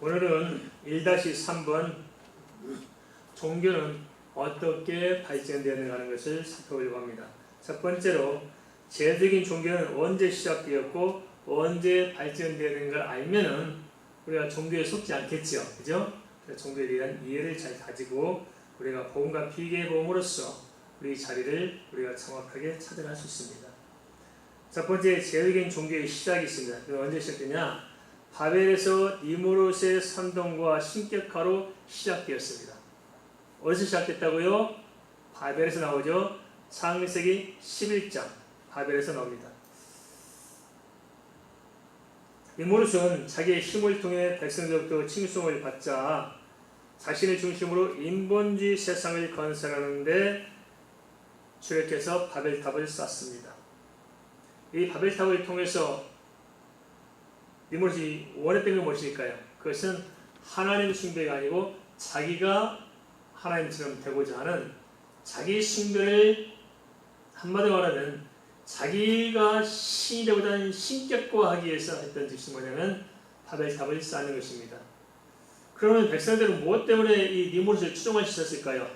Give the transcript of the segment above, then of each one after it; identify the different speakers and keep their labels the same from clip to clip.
Speaker 1: 오늘은 1-3번 종교는 어떻게 발전되었는가 하는 것을 살펴보려고 합니다. 첫 번째로 제도적인 종교는 언제 시작되었고 언제 발전되었는가를 알면은 우리가 종교에 속지 않겠죠. 그죠? 그래서 종교에 대한 이해를 잘 가지고 우리가 복음과 비교해 봄으로써 우리 자리를 우리가 정확하게 찾아갈 수 있습니다. 첫 번째 제도적인 종교의 시작이 있습니다. 그건 언제 시작되냐? 바벨에서 니무롯의 선동과 신격화로 시작되었습니다. 어디서 시작됐다고요? 바벨에서 나오죠. 창세기 11장 바벨에서 나옵니다. 니무롯은 자기의 힘을 통해 백성들로부터 칭송을 받자 자신의 중심으로 인본주의 세상을 건설하는데 주력해서 바벨탑을 쌓습니다. 이 바벨탑을 통해서 니무롯이 원했던 건 무엇일까요? 그것은 하나님 숭배가 아니고 자기가 하나님처럼 되고자 하는 자기 숭배를 한마디로 말하면 자기가 신이 되고자 하는 신격화하기 위해서 했던 짓이 뭐냐면 바벨탑을 쌓는 것입니다. 그러면 백성들은 무엇 때문에 이 니무롯을 추종할 수 있었을까요?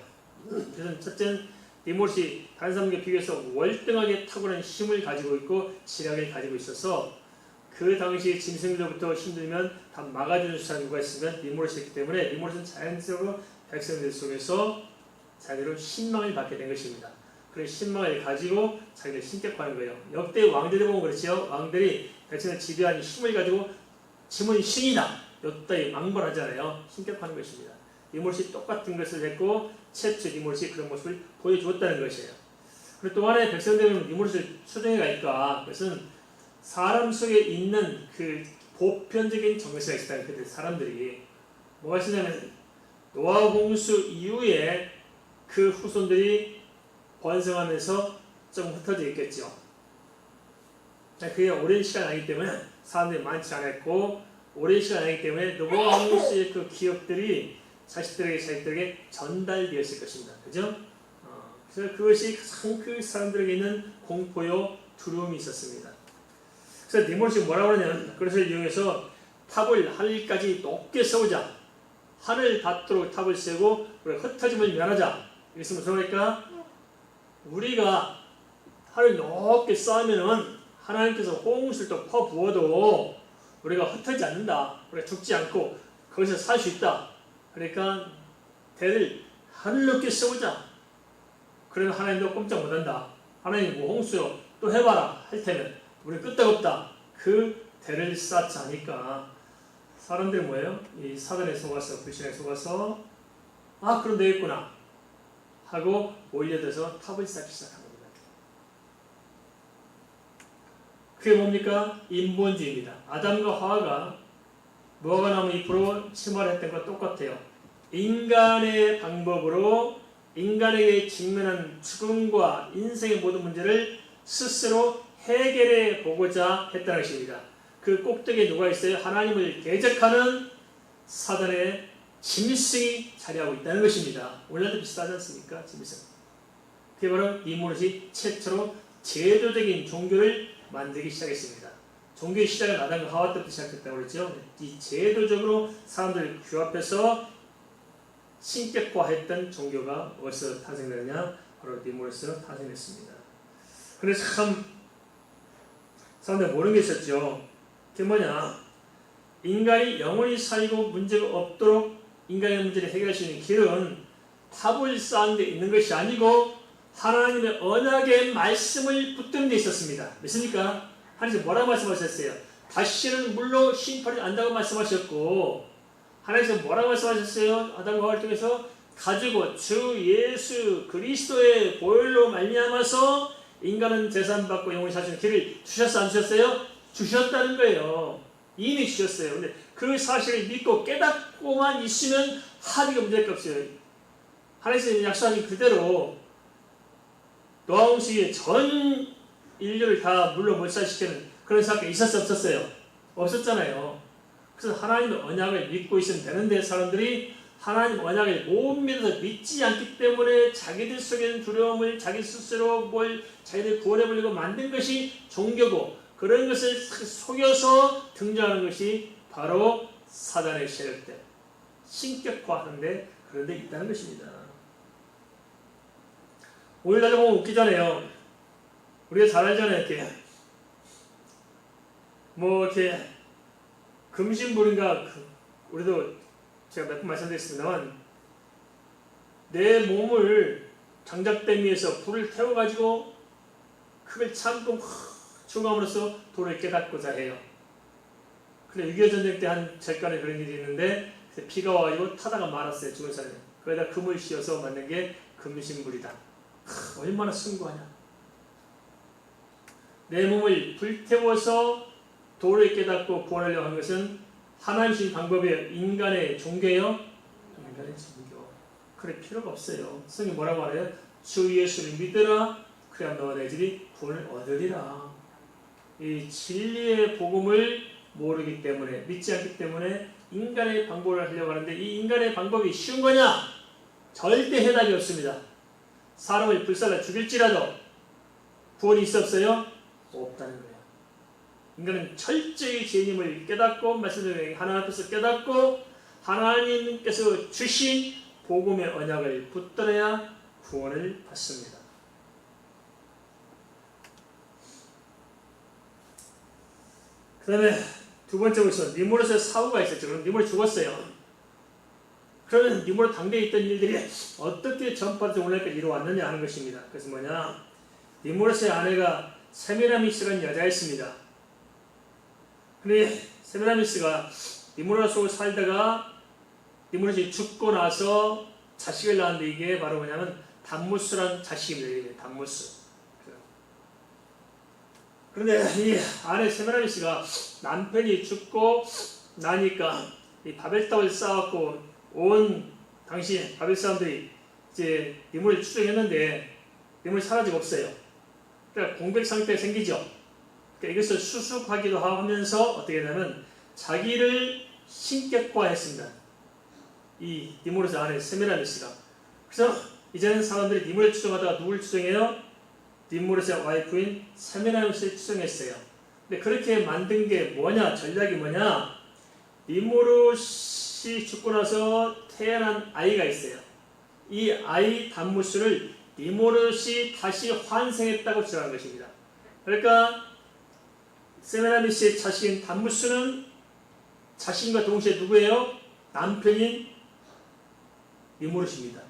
Speaker 1: 그래서 첫째는 니무롯이 다른 사람과 비교해서 월등하게 탁월한 힘을 가지고 있고 지략을 가지고 있어서 그 당시 짐승들부터 힘들면 다 막아주는 수단이 있으면 니무롯이었기 때문에 니무롯은 자연스럽으로 백성들 속에서 자기로 신망을 받게 된 것입니다. 그런 신망을 가지고 자기를 신격화하는 거예요. 역대 왕들을 보면 그렇죠. 왕들이 백성을 지배하는 힘을 가지고 짐은 신이다. 요따위 망발하잖아요. 신격화하는 것입니다. 니무롯이 똑같은 것을 했고 최초 니무롯이 그런 모습을 보여주었다는 것이에요. 그리고 또 하나의 백성들은 니무롯을 수정해 갈까? 그것은 사람 속에 있는 그 보편적인 정서가 있었다는 그 사람들이 뭐가 있었냐면 노아 홍수 이후에 그 후손들이 번성하면서 좀 흩어져 있겠죠. 그게 오랜 시간 아니기 때문에 사람들이 많지 않았고 오랜 시간 아니기 때문에 노아 홍수의 그 기억들이 자식들에게 전달되었을 것입니다. 그죠? 그래서 그것이 가장 그 사람들에게 있는 공포요 두려움이 있었습니다. 그래서 니무롯이 뭐라고 하냐면 그것을 이용해서 탑을 하늘까지 높게 세우자. 하늘 닿도록 탑을 세우고 우리가 흩어짐을 면하자. 이것은 무슨 말일까? 우리가 하늘 높게 쌓으면은 하나님께서 홍수를 또 퍼부어도 우리가 흩어지지 않는다. 우리가 죽지 않고 거기서 살 수 있다. 그러니까 대를 하늘 높게 세우자. 그러면 하나님도 꼼짝 못한다. 하나님 뭐 홍수로 또 해봐라 할 테면 우리 끄떡없다. 그 대를 쌓지 않으니까 사람들이 뭐예요? 이 사단에 속아서 불신에 속아서 그럼 되겠구나 하고 몰려들어서 탑을 쌓기 시작한 겁니다. 그게 뭡니까? 인본주의입니다. 아담과 하와가 무화과 나무 잎으로 침몰했던 것과 똑같아요. 인간의 방법으로 인간에게 직면한 죽음과 인생의 모든 문제를 스스로 해결해 보고자 했다는 것입니다. 그 꼭대기에 누가 있어요? 하나님을 대적하는 사단의 짐승이 자리하고 있다는 것입니다. 오늘도 비슷하지 않습니까? 짐승. 그게 바로 니무롯이 최초로 제도적인 종교를 만들기 시작했습니다. 종교의 시작은 아담과 하와 때부터 시작했다고 그랬죠. 이 제도적으로 사람들을 규합해서 신격화했던 종교가 어디서 탄생되느냐? 바로 니무롯에서 탄생했습니다. 그래서 참 사람들 모르는 게 있었죠. 그게 뭐냐? 인간이 영원히 살고 문제가 없도록 인간의 문제를 해결할 수 있는 길은 탑을 쌓는 데 있는 것이 아니고 하나님의 언약의 말씀을 붙드는 데 있었습니다. 믿습니까? 하나님께서 뭐라고 말씀하셨어요? 다시는 물로 심판을 안다고 말씀하셨고 하나님께서 뭐라고 말씀하셨어요? 아담과 하와를 통해서 가지고 주 예수 그리스도의 보혈로 말미암아서 인간은 재산받고 영원히 살 수 있는 길을 주셨어 안 주셨어요? 주셨다는 거예요. 이미 주셨어요. 근데 그 사실을 믿고 깨닫고만 있으면 하기가 문제가 없어요. 하나님께서 약속하신 그대로 노아 홍수에 전 인류를 다 물로 몰살시키는 그런 사건이 있었어요? 없었어요? 없었잖아요. 그래서 하나님의 언약을 믿고 있으면 되는데 사람들이 하나님 언약을 못 믿어서 믿지 않기 때문에 자기들 속에 있는 두려움을 자기 스스로 자기들 구원해보려고 만든 것이 종교고 그런 것을 속여서 등장하는 것이 바로 사단의 세력들 신격화하는데 그런 데 있다는 것입니다. 오늘날 보면 웃기잖아요. 우리가 잘 알잖아요. 이렇게 이렇게 금신불인가 우리도 제가 몇 번 말씀드렸습니다만 내 몸을 장작대미에서 불을 태워가지고 그걸 참고 죽음으로써 도를 깨닫고자 해요. 근데 6.25 전쟁 때 한 절간에 그런 일이 있는데 비가 와가지고 타다가 말았어요. 죽은 사람이. 거기다 금을 씌워서 만든 게 금신불이다. 얼마나 숭고하냐. 내 몸을 불태워서 도를 깨닫고 구원하려고 하는 것은 하나님 주신 방법이에요. 인간의 종교예요. 인간의 종교. 그럴 필요가 없어요. 성경이 뭐라고 말해요? 주 예수를 믿으라. 그래야 너와 내 집이 구원을 얻으리라. 이 진리의 복음을 모르기 때문에 믿지 않기 때문에 인간의 방법을 하려고 하는데 이 인간의 방법이 쉬운 거냐? 절대 해답이 없습니다. 사람을 불살라 죽일지라도 구원이 있어 없어요? 없다는 거예요. 인간은 철저히 죄인임을 깨닫고 말씀드린 하나님 앞에서 깨닫고 하나님께서 주신 복음의 언약을 붙들어야 구원을 받습니다. 그 다음에 두 번째 보시면 니무롯의 사후가 있었죠. 그럼 니무롯이 죽었어요. 그러면 니무롯 당대에 있던 일들이 어떻게 전파돼서 오늘까지 이루어왔느냐 하는 것입니다. 그래서 뭐냐? 니무롯의 아내가 세미라미스라는 여자였습니다. 근데 세미라미스가 니무롯 속에 살다가 니무롯이 죽고 나서 자식을 낳았는데 이게 바로 뭐냐면 담무스라는 자식입니다. 담무스. 그런데 이 아내 세미라미스가 남편이 죽고 나니까 이 바벨탑을 쌓았고 온 당시 바벨 사람들이 이제 니무롯을 추종했는데 니무롯이 사라지고 없어요. 그러니까 공백 상태가 생기죠. 그러니까 이것을 수습하기도 하면서 어떻게 되냐면 자기를 신격화했습니다. 이 니무롯의 아내 세미라미스가. 그래서 이제는 사람들이 니무롯을 추종하다가 누굴 추종해요? 니무롯의 와이프인 세미라미스를 추종했어요. 근데 그렇게 만든 게 뭐냐? 전략이 뭐냐? 니무롯이 죽고 나서 태어난 아이가 있어요. 이 아이 담무스를 니무롯이 다시 환생했다고 주장한 것입니다. 그러니까 세미라미스의 자식인 담무스는 자신과 동시에 누구예요? 남편인 니무롯입니다.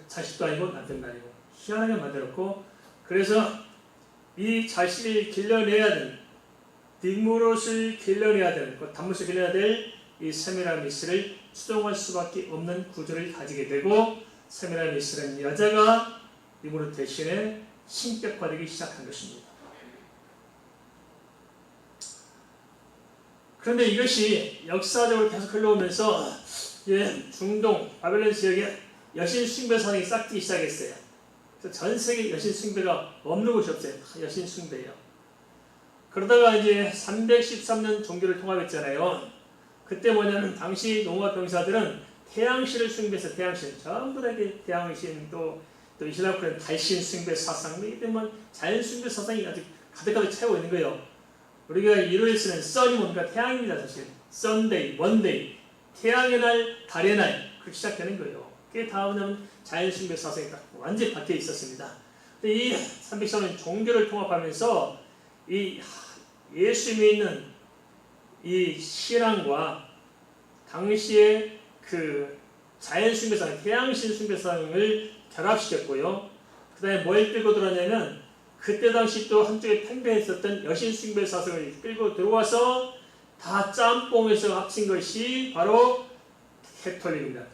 Speaker 1: 자식도 아니고 남편도 아니고 희한하게 만들었고 그래서 이 자식을 길러내야 되는 니무롯을 길러내야 되는 그 담무스를 길러내야 될 이 세미라미스를 추종할 수밖에 없는 구조를 가지게 되고 세미라미스라는 여자가 니무롯 대신에 신격화되기 시작한 것입니다. 그런데 이것이 역사적으로 계속 흘러오면서 중동 바벨론 지역에 여신 숭배 사상이 싹트기 시작했어요. 그래서 전 세계 여신 숭배가 없는 곳이 없어요. 다 여신 숭배예요. 그러다가 이제 313년 종교를 통합했잖아요. 그때 뭐냐면 당시 농업 병사들은 태양신을 숭배해서 태양신 전부 다 태양신 또 이슬람교는 달신 숭배 사상 이기 때문에 자연 숭배 사상이 아주 가득가득 채우고 있는 거예요. 우리가 일요일에는 썬이 뭡니까? 태양입니다. 사실 썬데이, 먼데이 태양의 날, 달의 날 그렇게 시작되는 거예요. 그게 다 뭐냐면 자연 숭배 사상이 완전히 박혀 있었습니다. 근데 이 313년 종교를 통합하면서 이 예수 믿는 이 신앙과 당시의 그 자연 숭배상, 태양신 숭배상을 결합시켰고요. 그 다음에 뭘 끌고 들어왔냐면 그때 당시 또 한쪽에 팽배했었던 여신 숭배 사상을 끌고 들어와서 다 짬뽕해서 합친 것이 바로 캐톨릭입니다.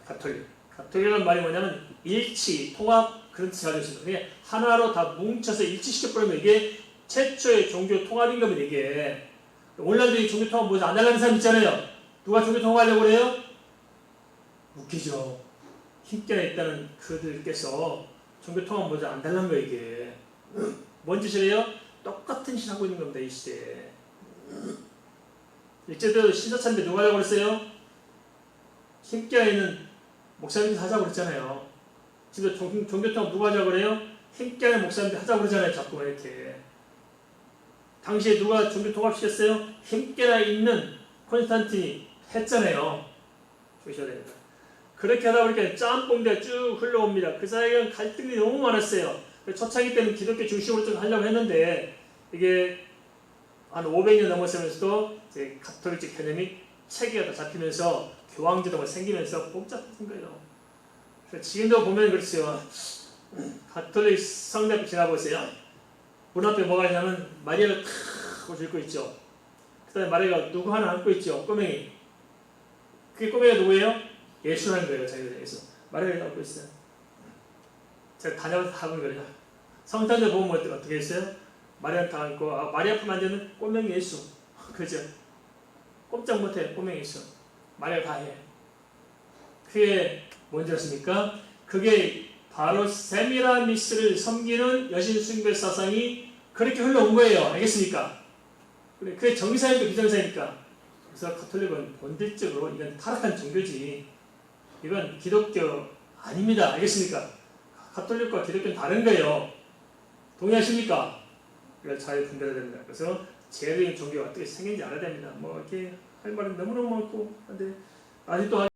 Speaker 1: 가톨릭은 말이 뭐냐면 일치, 통합 그런 뜻을 가지고 있습니다. 그냥 하나로 다 뭉쳐서 일치시켜버리면 이게 최초의 종교 통합인 겁니다. 이게 오늘날도 이 종교 통합 뭐지 안 하려는 사람 있잖아요. 누가 종교 통합하려고 그래요? 웃기죠. 힘께나 있다는 그들께서 종교 통합 뭐지 안 달라는 거예요. 이게 뭔 짓이래요? 똑같은 짓 하고 있는 겁니다. 이 시대에. 일제도 신사참배 누가 하려고 그랬어요? 힘께나 있는 목사님들 하자고 그랬잖아요. 지금 종교 통합 누가 하자고 그래요? 힘께나 있는 목사님들 하자고 그러잖아요. 자꾸 이렇게. 당시에 누가 종교 통합시켰어요? 힘께나 있는 콘스탄틴이 했잖아요. 보셔야 됩니다. 그렇게 하다 보니까 짬뽕대가 쭉 흘러옵니다. 그 사이에 갈등이 너무 많았어요. 초창기 때는 기독교 중심으로 좀 하려고 했는데 이게 한 500년 넘어서면서도 이제 가톨릭적 개념이 체계가 다 잡히면서 교황제도가 생기면서 복잡해진 거예요. 지금도 보면 그렇죠. 가톨릭 성당 지나보세요. 문 앞에 뭐가 있냐면 마리아가 탁 옷을 입고 있죠. 그 다음에 마리아가 누구 하나 안고 있죠. 꼬맹이. 그게 꼬맹이가 누구예요? 예수라는 거예요. 자기가 예수. 마리아가 안고 있어요. 제가 다녀와서 다 본 거예요. 성탄절 보면 어떻게 했어요? 마리아 다 안고 마리아 품 앉아는 꼬맹이 예수. 그죠? 꼼짝 못해. 꼬맹이 예수. 마리아 다 해. 그게 뭔지 아십니까? 그게 바로 세미라미스를 섬기는 여신 숭배 사상이 그렇게 흘러온 거예요. 알겠습니까? 그게 정의사입니까? 비정의사입니까? 그래서 가톨릭은 본질적으로 이건 타락한 종교지. 이건 기독교 아닙니다. 알겠습니까? 가톨릭과 기독교는 다른 거예요. 동의하십니까? 이걸 잘 분별해야 됩니다. 그래서 제도적인 종교가 어떻게 생긴지 알아야 됩니다. 뭐 이렇게 할 말은 너무너무 많고, 근데 아직도